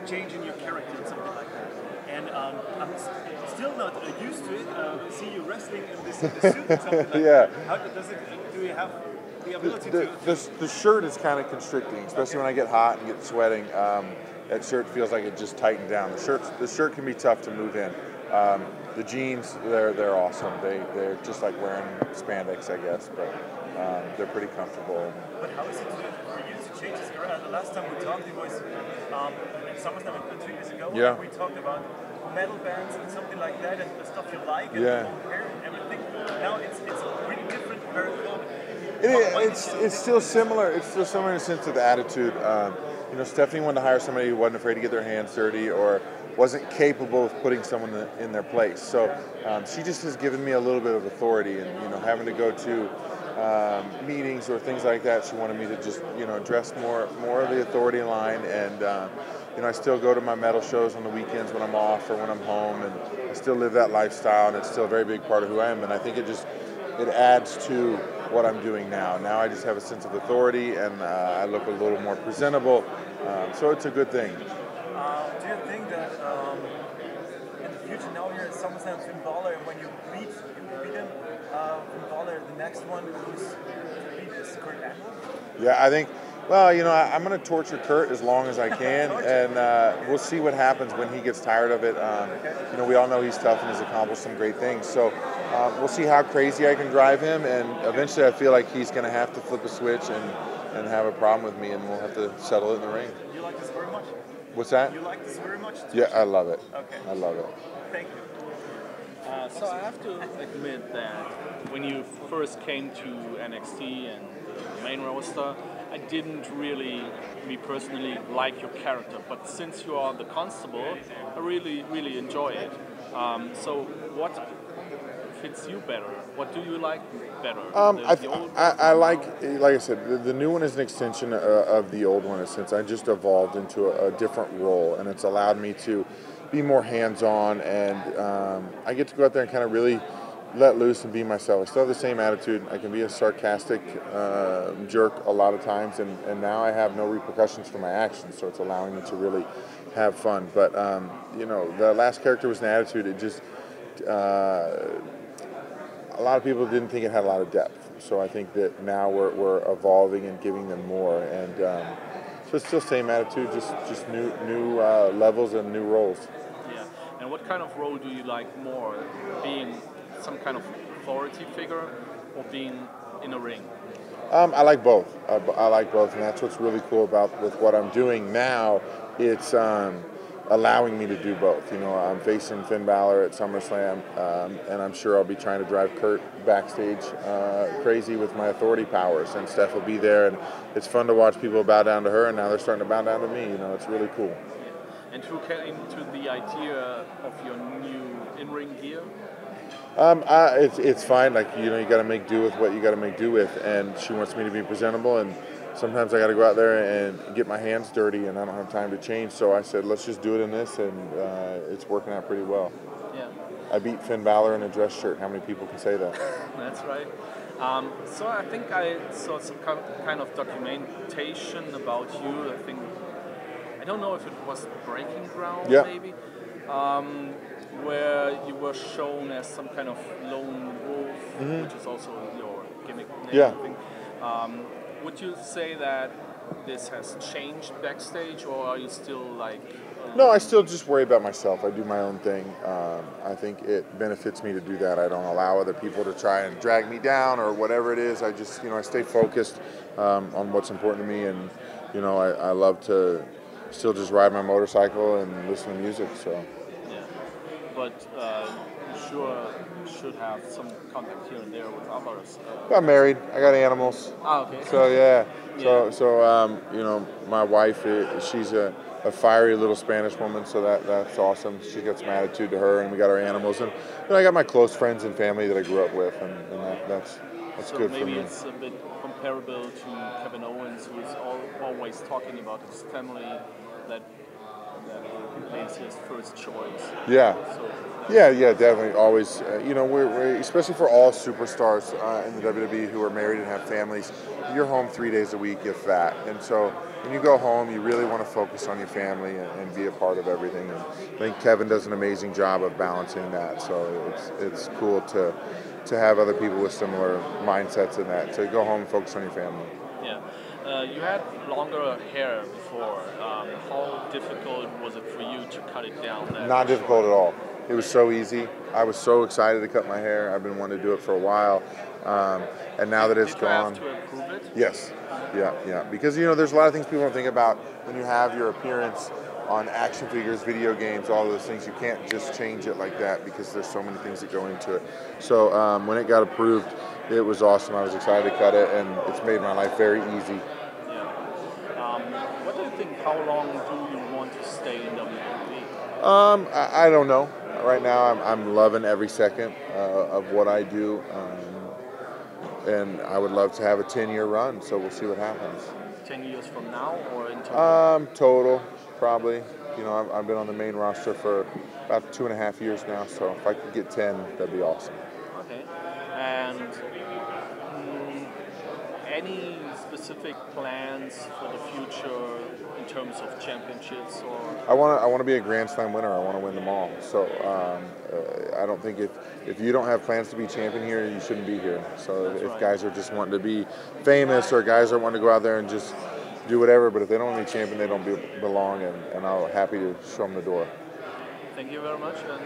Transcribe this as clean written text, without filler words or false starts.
change in your character and something like that. And I'm still not used to it. See you wrestling in this suit and something like Yeah. that. How does it? Do you have the ability The shirt is kind of constricting, especially when I get hot and get sweating. That shirt feels like it just tightened down. The shirt can be tough to move in. The jeans, they're awesome. They're just like wearing spandex, I guess, but they're pretty comfortable. But how is it for you to change this era? The last time we talked, it was at SummerSlam 2 years ago. Yeah. We talked about metal bands and something like that, and the stuff you like, and Yeah. hair and everything. Now it's really different. It's still similar. It's still similar in the sense of the attitude. Stephanie wanted to hire somebody who wasn't afraid to get their hands dirty or wasn't capable of putting someone in their place. So she just has given me a little bit of authority, and having to go to meetings or things like that, she wanted me to just address more of the authority line. And I still go to my metal shows on the weekends when I'm off or when I'm home, and I still live that lifestyle, and it's still a very big part of who I am. And I think it adds to what I'm doing now. Now I just have a sense of authority, and I look a little more presentable. So it's a good thing. Do you think that in the future, now you're at SummerSlam, Finn Balor, and when you beat him, Finn Balor, the next one who's to beat is Kurt Angle? Yeah, I think. Well, I'm going to torture Kurt as long as I can, and we'll see what happens when he gets tired of it. We all know he's tough and has accomplished some great things. So we'll see how crazy I can drive him, and eventually I feel like he's going to have to flip a switch and have a problem with me, and we'll have to settle it in the ring. You like this very much? What's that? You like this very much? Yeah, I love it. Okay. I love it. Thank you. So I have to admit that when you first came to NXT and the main roster, I didn't really, me personally, like your character. But since you are the Constable, I really, really enjoy it. So what fits you better? What do you like better? I like I said, the new one is an extension of the old one, since I just evolved into a different role, and it's allowed me to be more hands-on, and I get to go out there and kind of really let loose and be myself. I still have the same attitude. I can be a sarcastic jerk a lot of times, and now I have no repercussions for my actions, so it's allowing me to really have fun. But the last character was an attitude. It just a lot of people didn't think it had a lot of depth, so I think that now we're evolving and giving them more, and so it's still the same attitude, just new levels and new roles. Yeah, and what kind of role do you like more, being some kind of authority figure or being in a ring? I like both. I like both, and that's what's really cool with what I'm doing now. It's allowing me to do both. I'm facing Finn Balor at SummerSlam, and I'm sure I'll be trying to drive Kurt backstage crazy with my authority powers, and Steph will be there, and it's fun to watch people bow down to her, and now they're starting to bow down to me. It's really cool. And who came to the idea of your new in-ring gear? It's fine. You got to make do with what you got to make do with, and she wants me to be presentable, and sometimes I got to go out there and get my hands dirty, and I don't have time to change. So I said, let's just do it in this, and it's working out pretty well. Yeah. I beat Finn Balor in a dress shirt. How many people can say that? That's right. So I think I saw some kind of documentation about you. I don't know if it was Breaking Ground, maybe, where you were shown as some kind of lone wolf, which is also your gimmick name, Yeah. I think. Would you say that this has changed backstage, or are you still like... No, I still just worry about myself. I do my own thing. I think it benefits me to do that. I don't allow other people to try and drag me down or whatever it is. I just, I stay focused on what's important to me, and, I love to still just ride my motorcycle and listen to music, so... Yeah, but you sure should have some contact here and there with others. I'm married. I got animals. Ah, okay. So yeah. So my wife, she's a fiery little Spanish woman. So that's awesome. She got some attitude to her, and we got our animals, and I got my close friends and family that I grew up with, and that's good for me. So maybe it's a bit comparable to Kevin Owens, who is always talking about his family that is his first choice. Yeah. So, Yeah, definitely. Always, we're especially for all superstars in the WWE who are married and have families. You're home 3 days a week, if that. And so when you go home, you really want to focus on your family and be a part of everything. And I think Kevin does an amazing job of balancing that. So it's cool to have other people with similar mindsets in that. To go home and focus on your family. Yeah. You had longer hair before. How difficult was it for you to cut it down? Not difficult at all. It was so easy. I was so excited to cut my hair. I've been wanting to do it for a while. And now that it's gone. Did you have to improve it? Yes. Yeah. Because, there's a lot of things people don't think about when you have your appearance on action figures, video games, all those things. You can't just change it like that because there's so many things that go into it. So when it got approved, it was awesome. I was excited to cut it, and it's made my life very easy. Yeah. What do you think? How long do you want to stay in WWE? I don't know. Right now, I'm loving every second of what I do, and I would love to have a 10-year run. So we'll see what happens. 10 years from now, or in total? Total, probably. I've been on the main roster for about 2.5 years now. So if I could get 10, that'd be awesome. Okay. And any specific plans for the future in terms of championships, or? I want to be a Grand Slam winner. I want to win them all. So I don't think if you don't have plans to be champion here, you shouldn't be here. So That's if right. guys are just wanting to be famous, or guys are wanting to go out there and just do whatever, but if they don't want to be champion, they don't belong. And I'm happy to show them the door. Thank you very much, and